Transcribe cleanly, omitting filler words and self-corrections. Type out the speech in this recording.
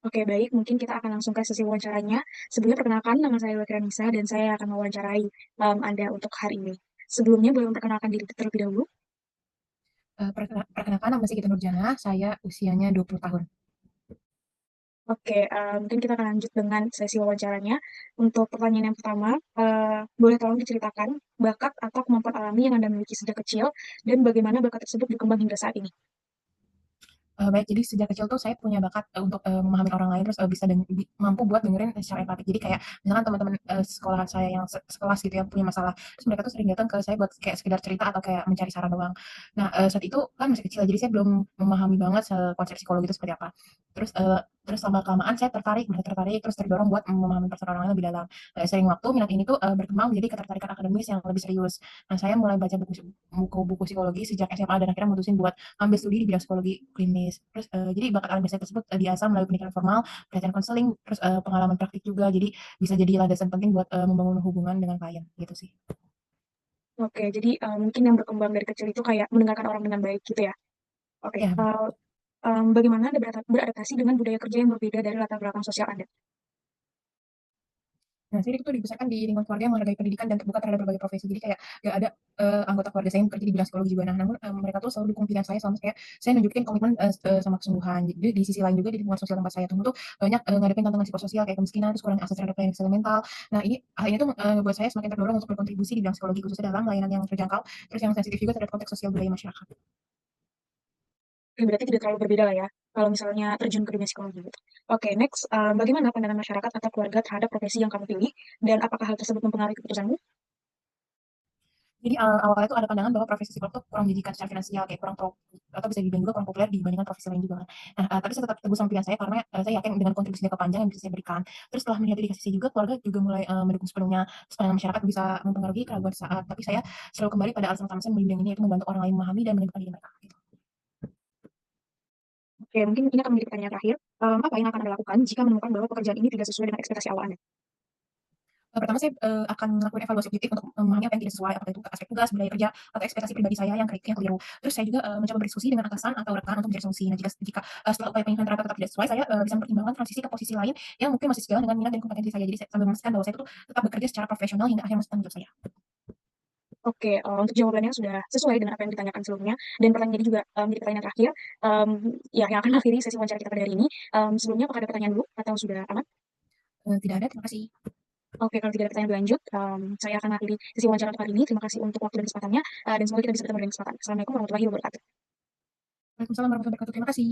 Oke, baik. Mungkin kita akan langsung ke sesi wawancaranya. Sebelumnya perkenalkan, nama saya Nisa dan saya akan mewawancarai Anda untuk hari ini. Sebelumnya boleh memperkenalkan diri terlebih dahulu. Perkenalkan nama saya Gita Nurjana, saya usianya 20 tahun. Oke, mungkin kita akan lanjut dengan sesi wawancaranya. Untuk pertanyaan yang pertama, boleh tolong diceritakan bakat atau kemampuan alami yang Anda miliki sejak kecil dan bagaimana bakat tersebut berkembang hingga saat ini? Baik, jadi sejak kecil tuh saya punya bakat, untuk, memahami orang lain terus, bisa dan mampu buat dengerin secara empatik. Jadi kayak misalkan teman-teman, sekolahan saya yang sekelas gitu ya punya masalah, terus mereka tuh sering datang ke saya buat kayak sekedar cerita atau kayak mencari saran doang. Nah, saat itu kan masih kecil jadi saya belum memahami banget konsep psikologi itu seperti apa. Terus lama-kelamaan saya tertarik, mulai tertarik, terus terdorong buat memahami perasaan orang lain lebih dalam. Seiring waktu minat ini tuh, berkembang menjadi ketertarikan akademis yang lebih serius. Nah, saya mulai baca buku-buku psikologi sejak SMA dan akhirnya mutusin buat ambil studi di bidang psikologi klinis. Terus jadi bakat alami saya tersebut diasah melalui pendidikan formal, pelatihan konseling, terus pengalaman praktik juga. Jadi bisa jadi landasan penting buat membangun hubungan dengan klien gitu sih. Oke, jadi mungkin yang berkembang dari kecil itu kayak mendengarkan orang dengan baik gitu ya? Oke, Ya, bagaimana Anda beradaptasi dengan budaya kerja yang berbeda dari latar belakang sosial Anda? nah saya itu dibesarkan di lingkungan keluarga yang menghargai pendidikan dan terbuka terhadap berbagai profesi. Jadi kayak gak ada anggota keluarga saya yang bekerja di bidang psikologi juga. Nah, namun mereka tuh selalu dukung pilihan saya selama kayak saya nunjukin komitmen sama kesungguhan. Jadi di sisi lain juga di lingkungan sosial tempat saya tumbuh tuh banyak ngadepin tantangan psikososial kayak kemiskinan, terus kurang akses terhadap pelayanan kesehatan mental. Nah, hal ini tuh buat saya semakin terdorong untuk berkontribusi di bidang psikologi khususnya dalam layanan yang terjangkau, terus yang sensitif juga terhadap konteks sosial budaya masyarakat. Oke, berarti tidak terlalu berbeda lah ya, kalau misalnya terjun ke dunia psikologi gitu. Oke, next, bagaimana pandangan masyarakat atau keluarga terhadap profesi yang kamu pilih, dan apakah hal tersebut mempengaruhi keputusanmu? Jadi awalnya tuh ada pandangan bahwa profesi psikolog tuh kurang menjanjikan secara finansial, kayak kurang atau bisa dibilang juga kurang populer dibandingkan profesi lain juga kan. Nah, tapi saya tetap teguh sama pilihan saya karena saya yakin dengan kontribusi jangka panjang yang bisa saya berikan. Terus setelah melihat dedikasi saya juga, keluarga juga mulai mendukung sepenuhnya. Terus pandangan masyarakat bisa mempengaruhi keraguan saat, tapi saya selalu kembali pada alasan utama saya memilih bidang ini, yaitu membantu orang lain memahami dan menemukan diri mereka. Gitu. Oke, mungkin ini akan menjadi pertanyaan terakhir. Apa yang akan Anda lakukan jika menemukan bahwa pekerjaan ini tidak sesuai dengan ekspektasi awal Anda? Pertama saya akan melakukan evaluasi objektif untuk memahami apa yang tidak sesuai, apakah itu aspek tugas, budaya kerja, atau ekspektasi pribadi saya yang keliru. Terus saya juga mencoba berdiskusi dengan atasan atau rekan untuk mencari solusi. Nah, jika setelah upaya penyesuaian ternyata tetap tidak sesuai, saya bisa mempertimbangkan transisi ke posisi lain yang mungkin masih sejalan dengan minat dan kompetensi saya. Jadi saya sambil memastikan bahwa saya itu tuh tetap bekerja secara profesional hingga akhir masa tanggung jawab saya. Oke, untuk jawabannya sudah sesuai dengan apa yang ditanyakan sebelumnya, dan pertanyaan ini juga menjadi pertanyaan terakhir, ya yang akan mengakhiri sesi wawancara kita pada hari ini. Sebelumnya apakah ada pertanyaan dulu atau sudah aman? Tidak ada, terima kasih. Oke, kalau tidak ada pertanyaan berlanjut, saya akan mengakhiri sesi wawancara untuk hari ini. Terima kasih untuk waktu dan kesempatannya, dan semoga kita bisa bertemu di lain kesempatan. Assalamualaikum warahmatullahi wabarakatuh. Waalaikumsalam warahmatullahi wabarakatuh. Terima kasih.